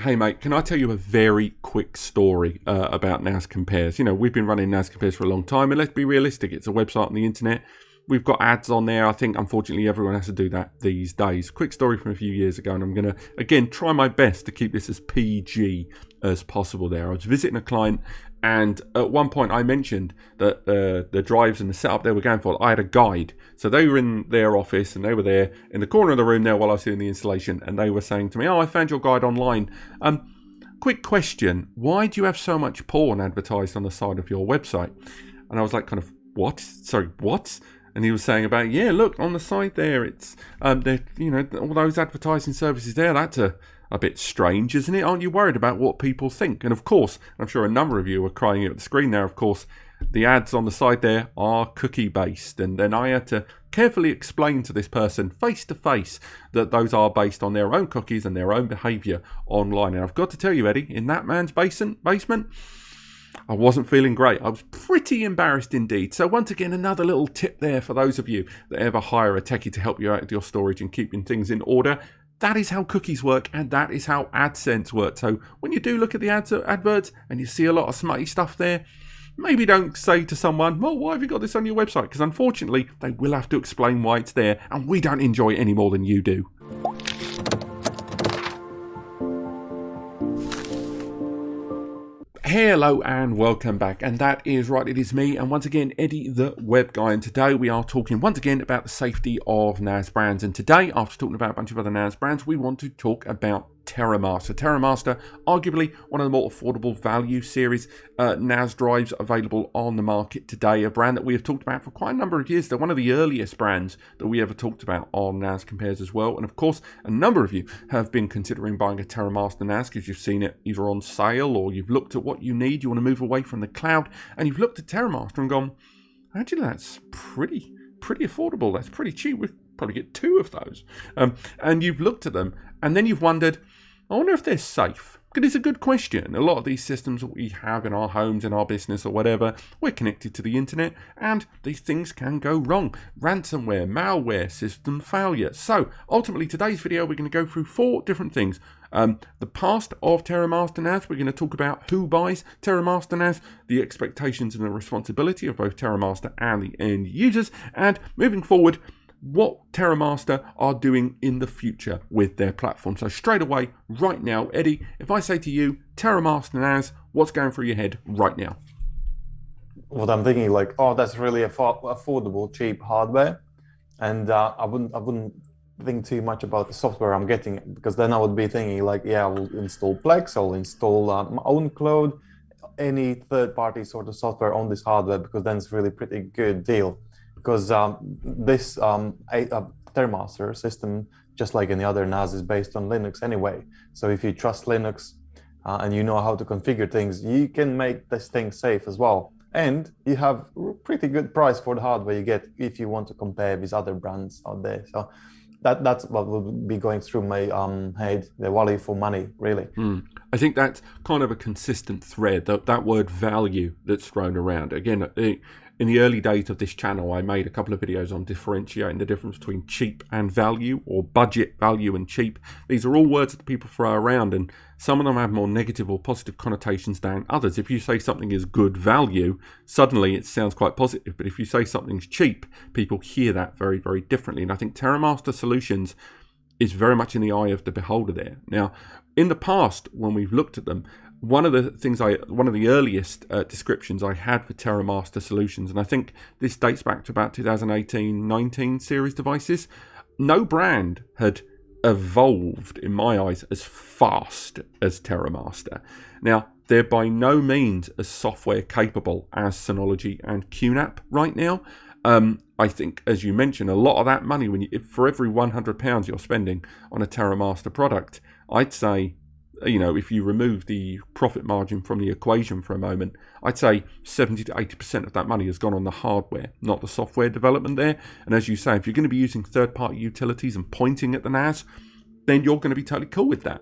Hey mate, can I tell you a very quick story about NAS Compares? You know, we've been running NAS Compares for a long time, and let's be realistic, it's a website on the internet. We've got ads on there. I think, unfortunately, everyone has to do that these days. Quick story from a few years ago, and I'm going to, again, try my best to keep this as PG as possible there. I was visiting a client, and at one point I mentioned that the drives and the setup they were going for, I had a guide. So they were in their office, and they were there in the corner of the room there while I was doing the installation, and they were saying to me, oh, I found your guide online. Quick question, why do you have so much porn advertised on the side of your website? And I was like, kind of, what? Sorry, what? And he was saying about, yeah, look, on the side there, it's, you know, all those advertising services there, that's a bit strange, isn't it? Aren't you worried about what people think? And of course, I'm sure a number of you are crying at the screen there, of course, the ads on the side there are cookie-based. And then I had to carefully explain to this person face-to-face that those are based on their own cookies and their own behaviour online. And I've got to tell you, Eddie, in that man's basement, I wasn't feeling great. I was pretty embarrassed indeed. So once again, another little tip there for those of you that ever hire a techie to help you out with your storage and keeping things in order. That is how cookies work, and that is how AdSense works. So when you do look at the adverts and you see a lot of smutty stuff there, maybe don't say to someone, well, why have you got this on your website? Because unfortunately, they will have to explain why it's there, and we don't enjoy it any more than you do. Hello and welcome back, and that is right, it is me, and once again Eddie the Web Guy, and today we are talking once again about the safety of NAS brands. And today, after talking about a bunch of other NAS brands, we want to talk about Terramaster. Terramaster, arguably one of the more affordable value series NAS drives available on the market today, a brand that we have talked about for quite a number of years. They're one of the earliest brands that we ever talked about on NAS Compares as well. And of course, a number of you have been considering buying a Terramaster NAS because you've seen it either on sale or you've looked at what you need, you want to move away from the cloud, and you've looked at Terramaster and gone, actually that's pretty affordable, that's pretty cheap, we'll probably get two of those. And you've looked at them and then you've wondered, I wonder if they're safe. Because it's a good question. A lot of these systems that we have in our homes, in our business or whatever, we're connected to the internet and these things can go wrong. Ransomware, malware, system failure. So ultimately today's video we're going to go through 4 different things. The past of Terramaster NAS, we're going to talk about who buys Terramaster NAS, the expectations and the responsibility of both Terramaster and the end users, and moving forward, what Terramaster are doing in the future with their platform. So straight away, right now, Eddie, if I say to you, Terramaster NAS, what's going through your head right now? What I'm thinking, like, oh, that's really affordable, cheap hardware, and I wouldn't think too much about the software I'm getting, because then I would be thinking, like, yeah, I'll install Plex, I'll install my own cloud, any third-party sort of software on this hardware, because then it's really pretty good deal. Because this Terramaster system, just like any other NAS, is based on Linux anyway. So if you trust Linux and you know how to configure things, you can make this thing safe as well. And you have a pretty good price for the hardware you get if you want to compare with other brands out there. So that's what will be going through my head, the value for money, really. I think that's kind of a consistent thread, that word value that's thrown around. Again, in the early days of this channel, I made a couple of videos on differentiating the difference between cheap and value, or budget, value and cheap. These are all words that people throw around, and some of them have more negative or positive connotations than others. If you say something is good value, suddenly it sounds quite positive. But if you say something's cheap, people hear that very, very differently. And I think Terramaster Solutions is very much in the eye of the beholder there. Now, in the past, when we've looked at them, one of the earliest descriptions I had for Terramaster Solutions, and I think this dates back to about 2018-19 series devices, no brand had evolved, in my eyes, as fast as Terramaster. Now, they're by no means as software capable as Synology and QNAP right now. I think, as you mentioned, a lot of that money, for every £100 you're spending on a Terramaster product, I'd say, you know, if you remove the profit margin from the equation for a moment, I'd say 70 to 80% of that money has gone on the hardware, not the software development there. And as you say, if you're going to be using third-party utilities and pointing at the NAS, then you're going to be totally cool with that.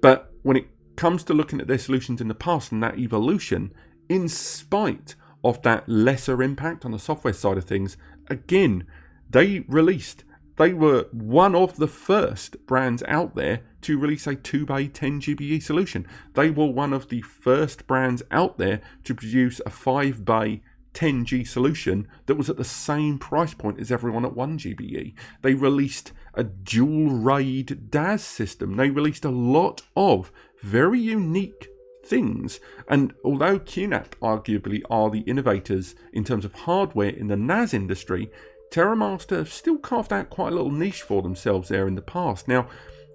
But when it comes to looking at their solutions in the past and that evolution, in spite of that lesser impact on the software side of things, again, they released they were one of the first brands out there to release a 2-bay 10 GBE solution. They were one of the first brands out there to produce a 5-bay 10G solution that was at the same price point as everyone at 1 GBE. They released a dual RAID DAS system. They released a lot of very unique things. And although QNAP arguably are the innovators in terms of hardware in the NAS industry, Terramaster have still carved out quite a little niche for themselves there in the past. Now,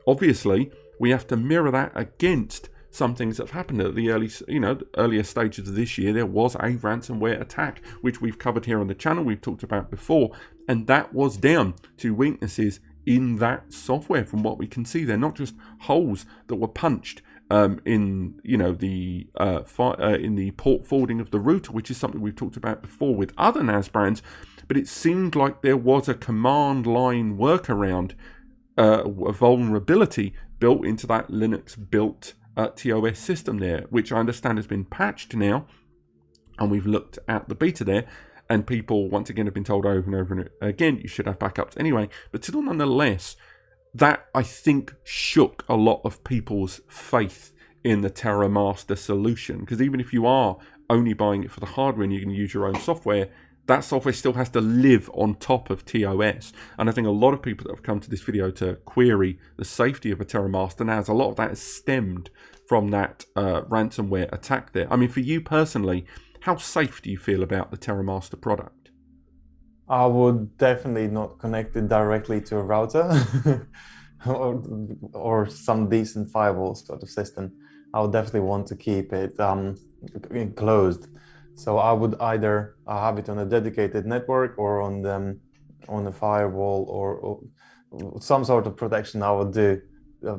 obviously, we have to mirror that against some things that have happened at the earlier stages of this year. There was a ransomware attack, which we've covered here on the channel, we've talked about before, and that was down to weaknesses in that software. From what we can see, they're not just holes that were punched in the port forwarding of the router, which is something we've talked about before with other NAS brands, but it seemed like there was a command line workaround, a vulnerability built into that Linux built TOS system there, which I understand has been patched now, and we've looked at the beta there, and people once again have been told over and over and again you should have backups anyway, but still nonetheless, that I think shook a lot of people's faith in the Terramaster solution, because even if you are only buying it for the hardware and you can use your own software, that software still has to live on top of TOS. And I think a lot of people that have come to this video to query the safety of a Terramaster NAS, a lot of that is stemmed from that ransomware attack there. I mean, for you personally, how safe do you feel about the Terramaster product? I would definitely not connect it directly to a router or some decent firewall sort of system. I would definitely want to keep it closed. So I would either have it on a dedicated network or on a firewall or some sort of protection I would do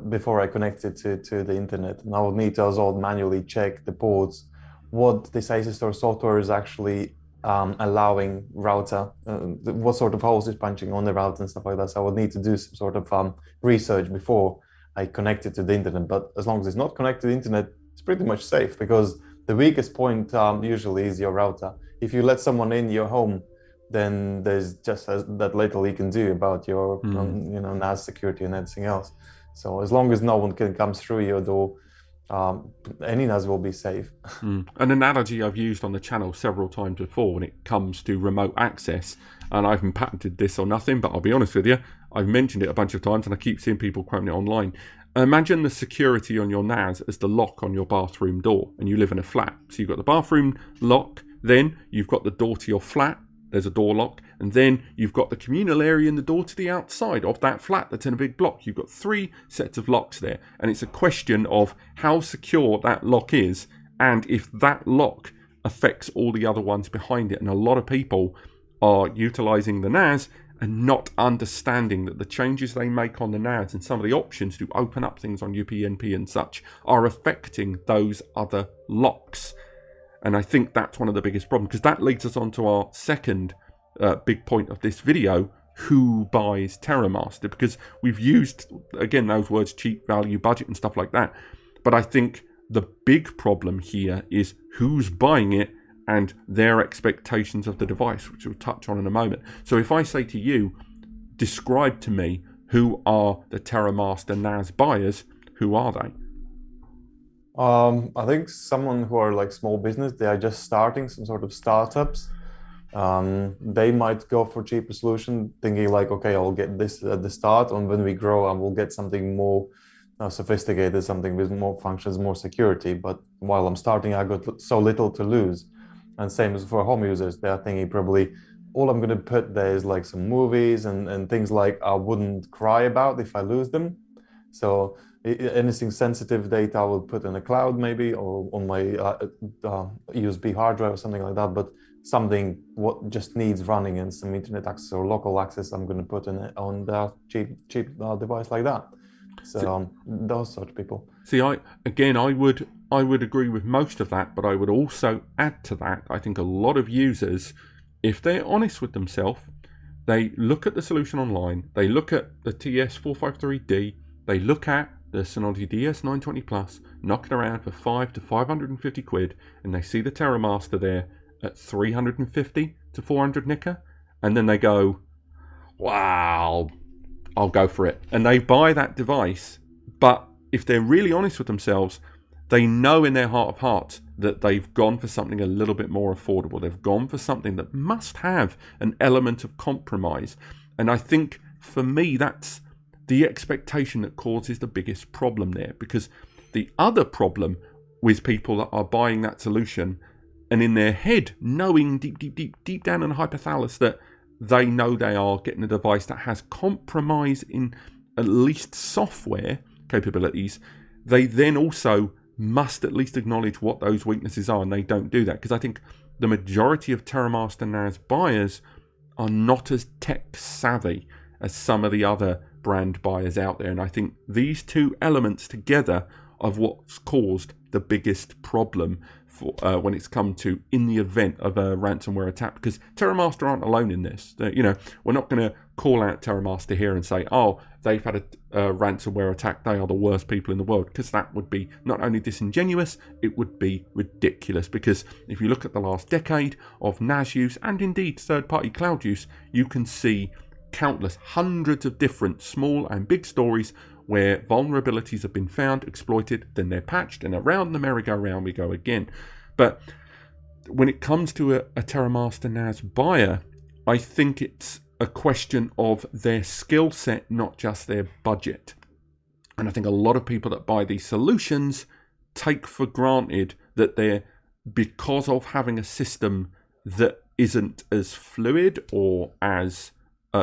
before I connect it to the internet. And I would need to also manually check the ports, what this AC Store software is actually allowing router, what sort of holes it's punching on the router and stuff like that. So I would need to do some sort of research before I connect it to the internet. But as long as it's not connected to the internet, it's pretty much safe, because the weakest point usually is your router. If you let someone in your home, then there's just that little you can do about your NAS security and everything else. So as long as no one can come through your door, any NAS will be safe. An analogy I've used on the channel several times before when it comes to remote access, and I haven't patented this or nothing, but I'll be honest with you, I've mentioned it a bunch of times and I keep seeing people quoting it online. Imagine the security on your NAS as the lock on your bathroom door, and you live in a flat. So you've got the bathroom lock, then you've got the door to your flat, there's a door lock, and then you've got the communal area and the door to the outside of that flat that's in a big block. You've got 3 sets of locks there, and it's a question of how secure that lock is and if that lock affects all the other ones behind it. And a lot of people are utilizing the NAS and not understanding that the changes they make on the NAS and some of the options to open up things on UPnP and such are affecting those other locks. And I think that's one of the biggest problems, because that leads us on to our second big point of this video: who buys Terramaster? Because we've used, again, those words cheap, value, budget and stuff like that. But I think the big problem here is who's buying it and their expectations of the device, which we'll touch on in a moment. So if I say to you, describe to me who are the Terramaster NAS buyers, who are they? I think someone who are like small business, they are just starting, some sort of startups. They might go for cheaper solution, thinking like, okay, I'll get this at the start, and when we grow, I will get something more sophisticated, something with more functions, more security. But while I'm starting, I got so little to lose. And same as for home users, they are thinking probably all I'm going to put there is like some movies and things like I wouldn't cry about if I lose them. So anything sensitive data I will put in the cloud maybe, or on my USB hard drive or something like that. But something what just needs running and some internet access or local access, I'm going to put in it on the cheap device like that. So those sort of people. See, I would agree with most of that, but I would also add to that, I think a lot of users, if they're honest with themselves, they look at the solution online, they look at the TS453D, they look at the Synology DS920 Plus, knocking around for 5 to 550 quid, and they see the Terramaster there at 350 to 400 nicker, and then they go, wow, I'll go for it. And they buy that device, but if they're really honest with themselves, they know in their heart of hearts that they've gone for something a little bit more affordable. They've gone for something that must have an element of compromise. And I think for me, that's the expectation that causes the biggest problem there. Because the other problem with people that are buying that solution and in their head knowing deep down in the hypothalamus that they know they are getting a device that has compromise in at least software capabilities, they then also must at least acknowledge what those weaknesses are, and they don't do that. Because I think the majority of Terramaster NAS buyers are not as tech savvy as some of the other brand buyers out there. And I think these two elements together of what's caused the biggest problem for when it's come to in the event of a ransomware attack. Because Terramaster aren't alone in this. We're not going to call out Terramaster here and say, oh, they've had a ransomware attack, they are the worst people in the world, because that would be not only disingenuous, it would be ridiculous. Because if you look at the last decade of NAS use and indeed third-party cloud use, you can see countless hundreds of different small and big stories where vulnerabilities have been found, exploited, then they're patched, and around the merry-go-round we go again. But when it comes to a Terramaster NAS buyer, I think it's a question of their skill set, not just their budget. And I think a lot of people that buy these solutions take for granted that they're, because of having a system that isn't as fluid or as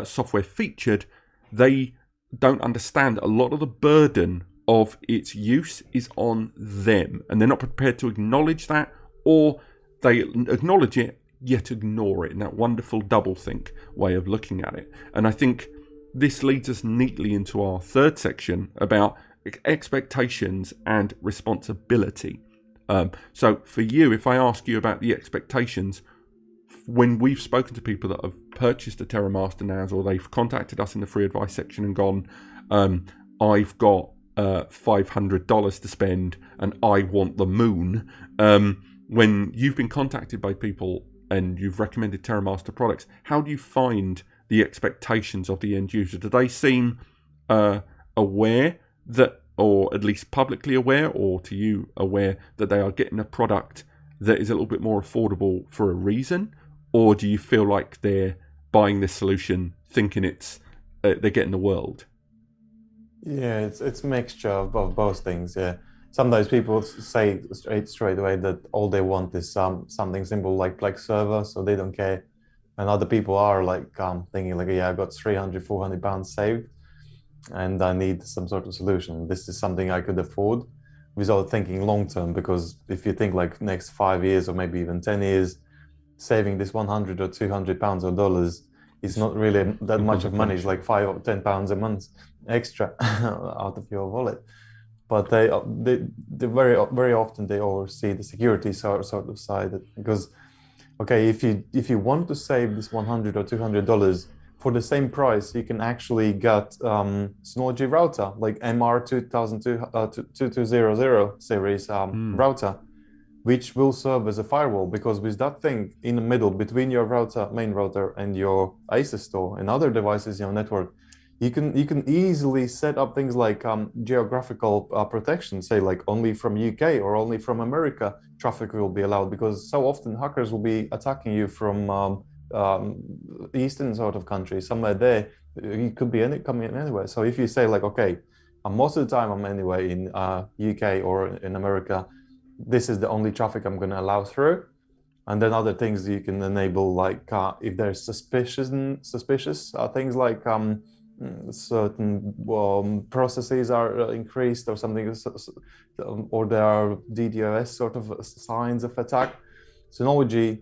software featured, they don't understand a lot of the burden of its use is on them, and they're not prepared to acknowledge that, or they acknowledge it yet ignore it, in that wonderful doublethink way of looking at it. And I think this leads us neatly into our third section about expectations and responsibility. So for you, if I ask you about the expectations, when we've spoken to people that have purchased a Terramaster NAS, or they've contacted us in the free advice section and gone, I've got $500 to spend and I want the moon. When you've been contacted by people and you've recommended Terramaster products, how do you find the expectations of the end user? Do they seem aware that, or at least publicly aware, or to you aware that they are getting a product that is a little bit more affordable for a reason? Or do you feel like they're buying this solution thinking it's they're getting the world? Yeah, it's a mixture of both things. Yeah, sometimes people say straight away that all they want is something simple like server, so they don't care. And other people are like thinking like, yeah, I got 300-400 pounds saved, and I need some sort of solution. This is something I could afford, without thinking long term. Because if you think like next 5 years or maybe even 10 years, saving this 100 or 200 pounds or dollars is not really that much of money. It's like £5 or £10 a month extra out of your wallet. But they very often they oversee the security sort of side, because okay, if you want to save this $100 or $200 for the same price, you can actually get Synology router like MR2200 series router, which will serve as a firewall. Because with that thing in the middle between your router, main router, and your ASUS store and other devices in your network, you can easily set up things like geographical protection, say like only from UK or only from America traffic will be allowed, because so often hackers will be attacking you from eastern sort of country, somewhere there. It could be coming in anywhere. So if you say like, okay, most of the time I'm anyway in UK or in America, this is the only traffic I'm going to allow through. And then other things you can enable, like if there's suspicious things like certain processes are increased or something, or there are DDoS sort of signs of attack, Synology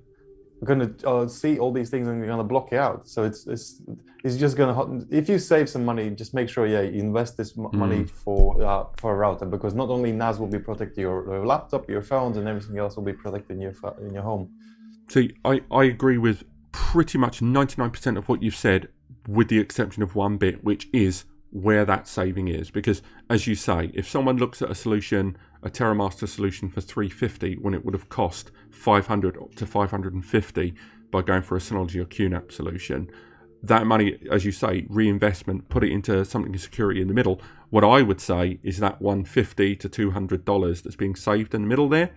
are going to see all these things and they're going to block you out. So it's just going to, if you save some money, just make sure, you invest this money for a router, because not only NAS will be protected, your laptop, your phones, and everything else will be protected in your home. So I agree with pretty much 99% of what you've said, with the exception of one bit, which is where that saving is. Because as you say, if someone looks at a solution, a Terramaster solution for $350 when it would have cost $500 to $550 by going for a Synology or QNAP solution, that money, as you say, reinvestment, put it into something of security in the middle. What I would say is that $150 to $200 that's being saved in the middle there,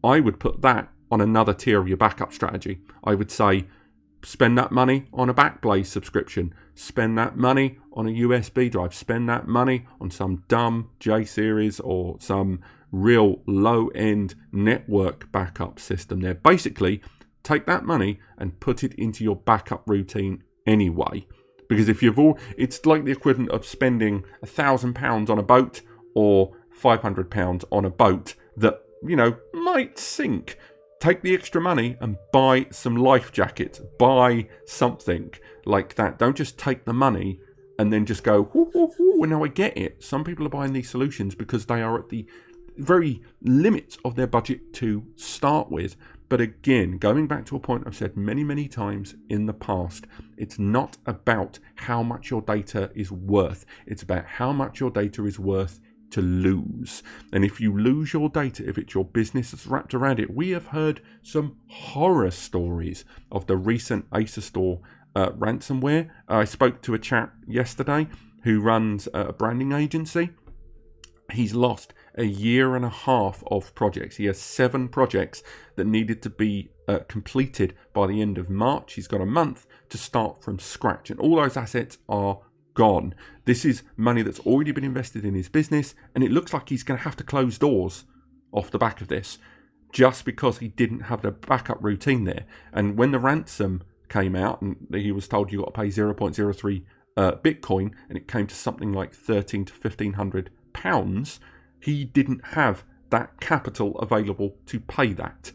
I would put that on another tier of your backup strategy. I would say spend that money on a Backblaze subscription, spend that money on a USB drive, spend that money on some dumb J-series or some real low-end network backup system there. Basically, take that money and put it into your backup routine anyway. Because if you've all, it's like the equivalent of spending £1,000 on a boat or £500 on a boat that, you know, might sink. Take the extra money and buy some life jackets, buy something like that. Don't just take the money and then just go, now I get it. Some people are buying these solutions because they are at the very limits of their budget to start with. But again, going back to a point I've said many, many times in the past, it's not about how much your data is worth. It's about how much your data is worth to lose. And if you lose your data, if it's your business that's wrapped around it, we have heard some horror stories of the recent Acer Store ransomware. I spoke to a chap yesterday who runs a branding agency. He's lost a year and a half of projects. He has 7 projects that needed to be completed by the end of March. He's got a month to start from scratch, and all those assets are gone. This is money that's already been invested in his business, and it looks like he's going to have to close doors off the back of this just because he didn't have the backup routine there. And when the ransom came out and he was told you got to pay 0.03 Bitcoin, and it came to something like £1,300 to £1,500, he didn't have that capital available to pay that.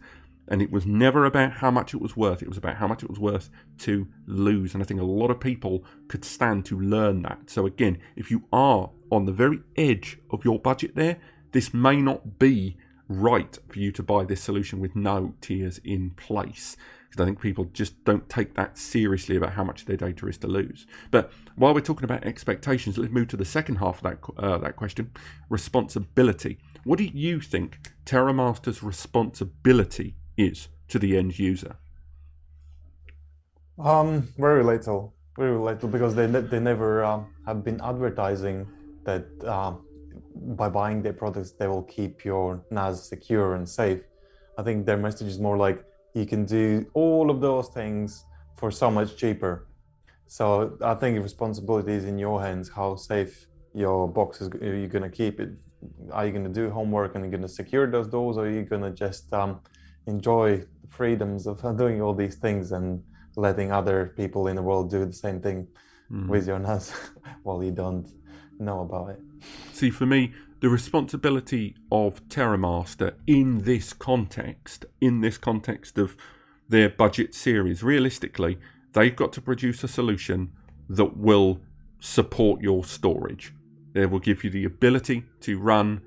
And it was never about how much it was worth. It was about how much it was worth to lose. And I think a lot of people could stand to learn that. So again, if you are on the very edge of your budget there, this may not be right for you to buy this solution with no tiers in place. Because I think people just don't take that seriously about how much their data is to lose. But while we're talking about expectations, let's move to the second half of that question, responsibility. What do you think Terramaster's responsibility is to the end user? Very little, because they never have been advertising that by buying their products they will keep your NAS secure and safe. I think their message is more like you can do all of those things for so much cheaper. So I think responsibility is in your hands. How safe your box is, are you going to keep it? Are you going to do homework and you're going to secure those doors, or are you going to just enjoy the freedoms of doing all these things and letting other people in the world do the same thing with your NAS while you don't know about it? See, for me, the responsibility of Terramaster in this context of their budget series, realistically, they've got to produce a solution that will support your storage. They will give you the ability to run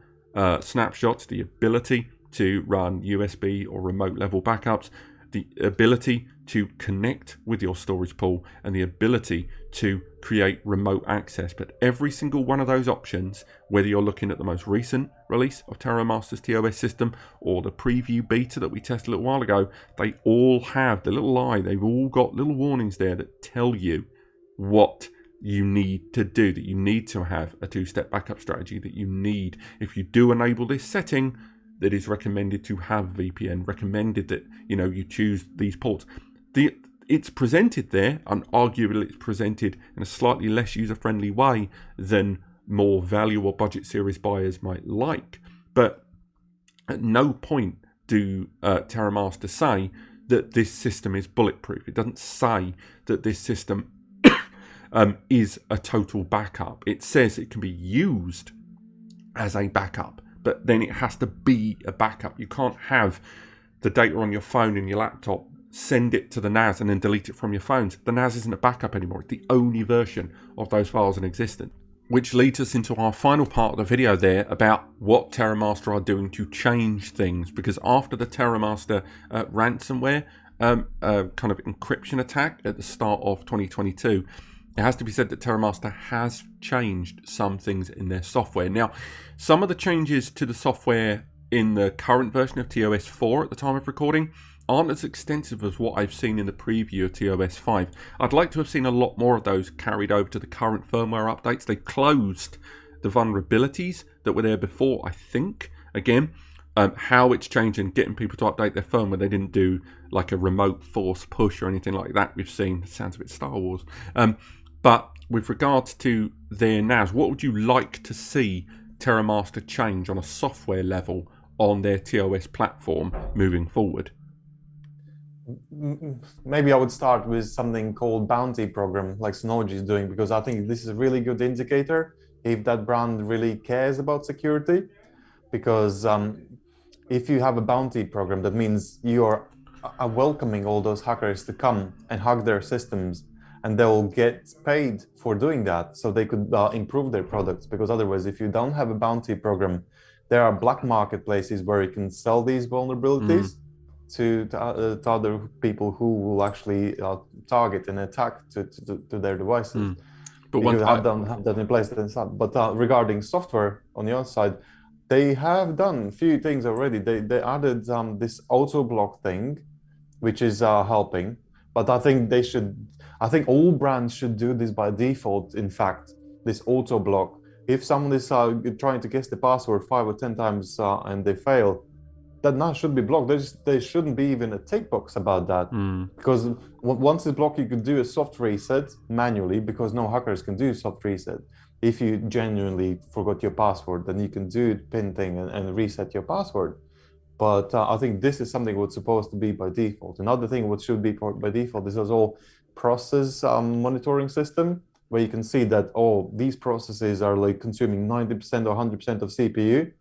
snapshots, the ability to run USB or remote level backups, the ability to connect with your storage pool, and the ability to create remote access. But every single one of those options, whether you're looking at the most recent release of Terramaster's TOS system or the preview beta that we tested a little while ago, they all have the little eye. They've all got little warnings there that tell you what you need to do, that you need to have a 2-step backup strategy, that you need, if you do enable this setting, that is recommended to have VPN, recommended that you choose these ports. It's presented there, and arguably it's presented in a slightly less user-friendly way than more value or budget series buyers might like. But at no point do Terramaster say that this system is bulletproof. It doesn't say that this system is a total backup. It says it can be used as a backup, but then it has to be a backup. You can't have the data on your phone and your laptop, send it to the NAS and then delete it from your phones. The NAS isn't a backup anymore. It's the only version of those files in existence. Which leads us into our final part of the video there about what Terramaster are doing to change things. Because after the Terramaster ransomware kind of encryption attack at the start of 2022, it has to be said that Terramaster has changed some things in their software. Now, some of the changes to the software in the current version of TOS 4 at the time of recording aren't as extensive as what I've seen in the preview of TOS 5. I'd like to have seen a lot more of those carried over to the current firmware updates. They closed the vulnerabilities that were there before, I think. Again, how it's changing, getting people to update their firmware. They didn't do like a remote force push or anything like that we've seen. It sounds a bit Star Wars. But with regards to their NAS, what would you like to see Terramaster change on a software level on their TOS platform moving forward? Maybe I would start with something called bounty program, like Synology is doing, because I think this is a really good indicator if that brand really cares about security. Because if you have a bounty program, that means you are welcoming all those hackers to come and hack their systems, and they'll get paid for doing that, so they could improve their products. Because otherwise, if you don't have a bounty program, there are black marketplaces where you can sell these vulnerabilities to other people who will actually target and attack to their devices. But you don't have that in place. But regarding software on the other side, they have done a few things already. They added this auto block thing, which is helping. But I think all brands should do this by default. In fact, this auto block. If someone is trying to guess the password 5 or 10 times and they fail, that NAS should be blocked. There shouldn't be even a tick box about that. Because once it's blocked, you could do a soft reset manually, because no hackers can do soft reset. If you genuinely forgot your password, then you can do PIN thing and reset your password. But I think this is something what's supposed to be by default. Another thing what should be by default is also process monitoring system, where you can see that, oh, these processes are like consuming 90% or 100% of CPU.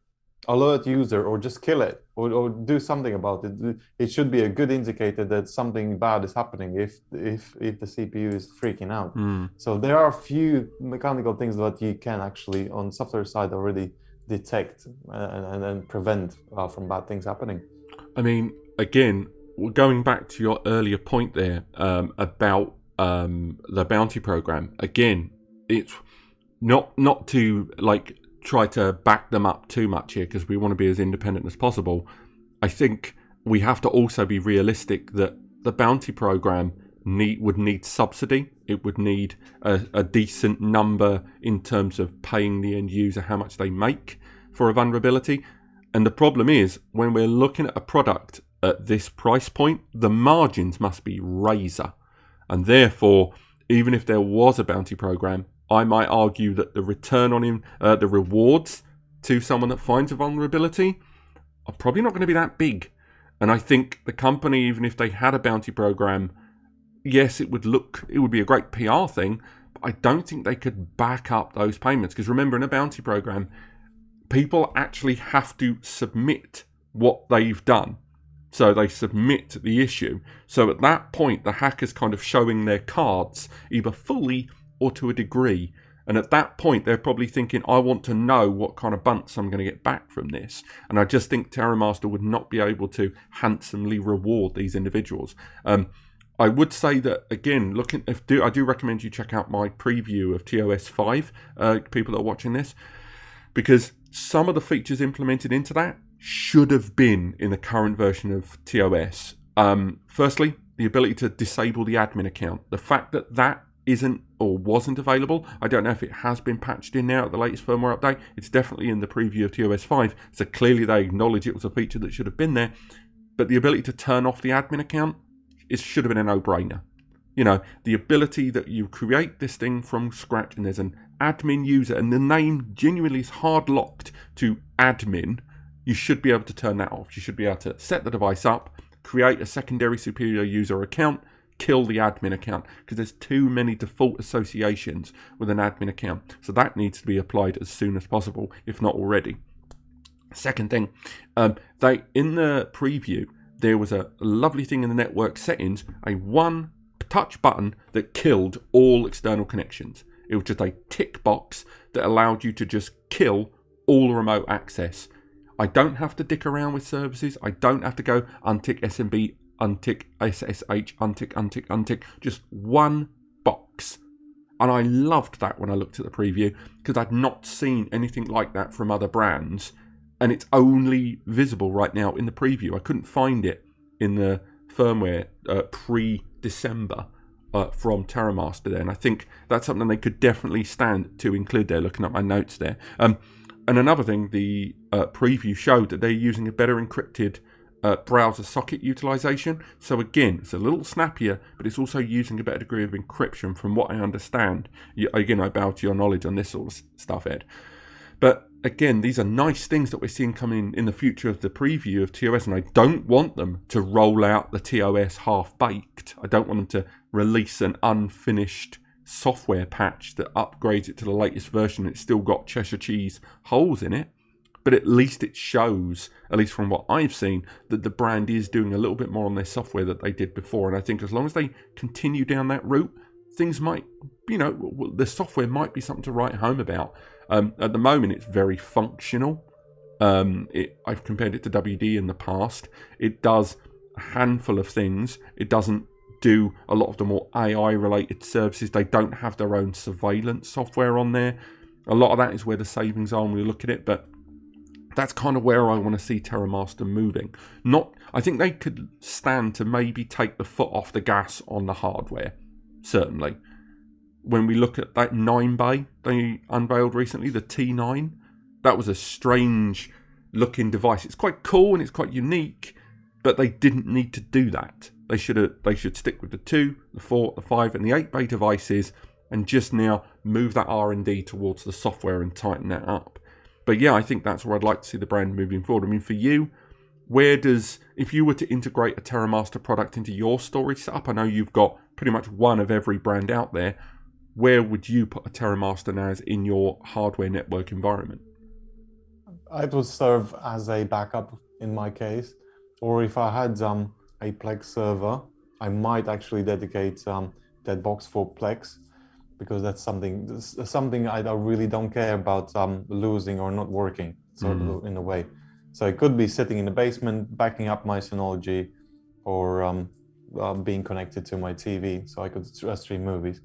Alert user, or just kill it, or do something about it. It should be a good indicator that something bad is happening if the CPU is freaking out. So there are a few mechanical things that you can actually on software side already detect and prevent from bad things happening. I mean, again, going back to your earlier point there about the bounty program. Again, it's not to like try to back them up too much here, because we want to be as independent as possible. I think we have to also be realistic that the bounty program would need subsidy. It would need a decent number in terms of paying the end user how much they make for a vulnerability. And the problem is, when we're looking at a product at this price point, the margins must be razor. And therefore, even if there was a bounty program, I might argue that the return on the rewards to someone that finds a vulnerability are probably not going to be that big. And I think the company, even if they had a bounty program, yes, it would be a great PR thing, but I don't think they could back up those payments. Because remember, in a bounty program, people actually have to submit what they've done. So they submit the issue. So at that point, the hacker's kind of showing their cards, either fully or to a degree. And at that point, they're probably thinking, I want to know what kind of bunts I'm going to get back from this. And I just think Terramaster would not be able to handsomely reward these individuals. I would say that, again, I do recommend you check out my preview of TOS 5, people that are watching this, because some of the features implemented into that should have been in the current version of TOS. Firstly, the ability to disable the admin account. The fact that that isn't or wasn't available, I don't know if it has been patched in now at the latest firmware update. It's definitely in the preview of TOS 5, so clearly they acknowledge it was a feature that should have been there. But the ability to turn off the admin account, it should have been a no-brainer. You know, the ability that you create this thing from scratch and there's an admin user and the name genuinely is hard-locked to admin, you should be able to turn that off. You should be able to set the device up, create a secondary superior user account, kill the admin account, because there's too many default associations with an admin account. So that needs to be applied as soon as possible, if not already. Second thing, in the preview, there was a lovely thing in the network settings, a one touch button that killed all external connections. It was just a tick box that allowed you to just kill all remote access. I don't have to dick around with services. I don't have to go untick SMB, untick SSH, untick. Just one box. And I loved that when I looked at the preview, because I'd not seen anything like that from other brands. And it's only visible right now in the preview. I couldn't find it in the firmware pre-December from Terramaster there, and I think that's something they could definitely stand to include there, looking at my notes there. And another thing, the preview showed that they're using a better encrypted browser socket utilization. So again, it's a little snappier, but it's also using a better degree of encryption from what I understand. Again, I bow to your knowledge on this sort of stuff, Ed. But again, these are nice things that we're seeing coming in the future of the preview of TOS, and I don't want them to roll out the TOS half-baked. I don't want them to release an unfinished software patch that upgrades it to the latest version. It's still got Cheshire Cheese holes in it, but at least it shows, at least from what I've seen, that the brand is doing a little bit more on their software that they did before. And I think as long as they continue down that route, things might, the software might be something to write home about. At the moment, it's very functional. I've compared it to WD in the past. It does a handful of things. It doesn't do a lot of the more AI-related services. They don't have their own surveillance software on there. A lot of that is where the savings are when we look at it, but that's kind of where I want to see Terramaster moving. I think they could stand to maybe take the foot off the gas on the hardware, certainly. When we look at that 9-bay they unveiled recently, the T9, that was a strange looking device. It's quite cool and it's quite unique, but they didn't need to do that. They should stick with the 2, the 4, the 5 and the 8-bay devices and just now move that R&D towards the software and tighten that up. But yeah, I think that's where I'd like to see the brand moving forward. I mean, for you, if you were to integrate a Terramaster product into your storage setup, I know you've got pretty much one of every brand out there, where would you put a Terramaster NAS in your hardware network environment? It would serve as a backup in my case, or if I had a Plex server, I might actually dedicate that box for Plex, because that's something I really don't care about losing or not working, in a way. So it could be sitting in the basement, backing up my Synology, or being connected to my TV, so I could stream movies.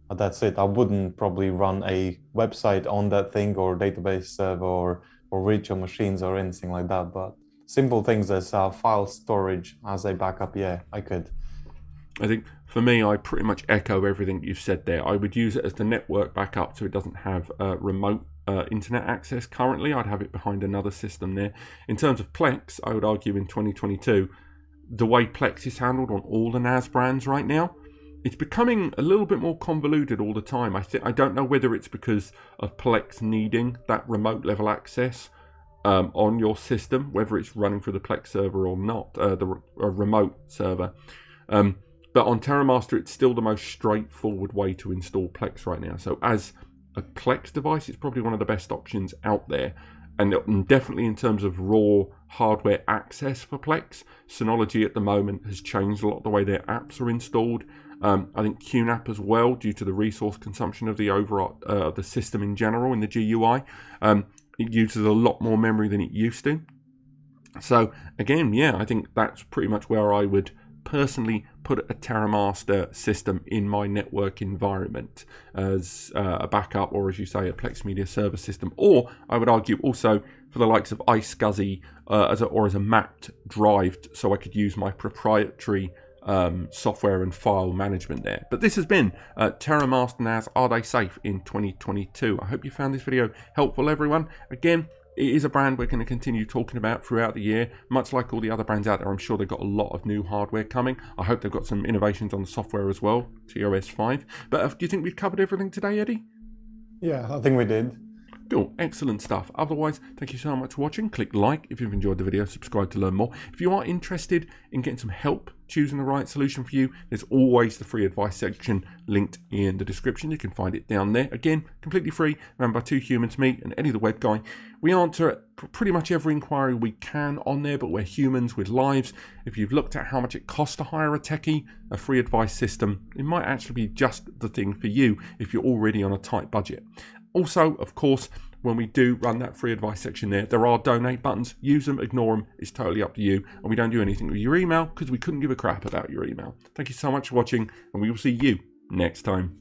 But that's it. I wouldn't probably run a website on that thing, or database server, or virtual machines or anything like that. But simple things as file storage as a backup, yeah, I could. I think for me, I pretty much echo everything you've said there. I would use it as the network backup so it doesn't have remote internet access currently. I'd have it behind another system there. In terms of Plex, I would argue in 2022, the way Plex is handled on all the NAS brands right now, it's becoming a little bit more convoluted all the time. I don't know whether it's because of Plex needing that remote level access on your system, whether it's running through the Plex server or not, the remote server. But on Terramaster, it's still the most straightforward way to install Plex right now. So as a Plex device, it's probably one of the best options out there. And definitely in terms of raw hardware access for Plex, Synology at the moment has changed a lot the way their apps are installed. I think QNAP as well, due to the resource consumption of the overall the system in general in the GUI, it uses a lot more memory than it used to. So again, yeah, I think that's pretty much where I would personally put a Terramaster system in my network environment as a backup, or as you say, a Plex Media Server system. Or I would argue also for the likes of iSCSI as a mapped drive, so I could use my proprietary software and file management there. But this has been Terramaster NAS. Are they safe in 2022? I hope you found this video helpful, everyone. Again, it is a brand we're going to continue talking about throughout the year. Much like all the other brands out there, I'm sure they've got a lot of new hardware coming. I hope they've got some innovations on the software as well, TOS 5. But do you think we've covered everything today, Eddie? Yeah, I think we did. Cool, excellent stuff. Otherwise, thank you so much for watching. Click like if you've enjoyed the video, subscribe to learn more. If you are interested in getting some help choosing the right solution for you, there's always the free advice section linked in the description. You can find it down there. Again, completely free, run by two humans, me and Eddie the Web Guy. We answer pretty much every inquiry we can on there, but we're humans with lives. If you've looked at how much it costs to hire a techie, a free advice system, it might actually be just the thing for you if you're already on a tight budget. Also, of course, when we do run that free advice section there are donate buttons. Use them, ignore them. It's totally up to you. And we don't do anything with your email because we couldn't give a crap about your email. Thank you so much for watching, and we will see you next time.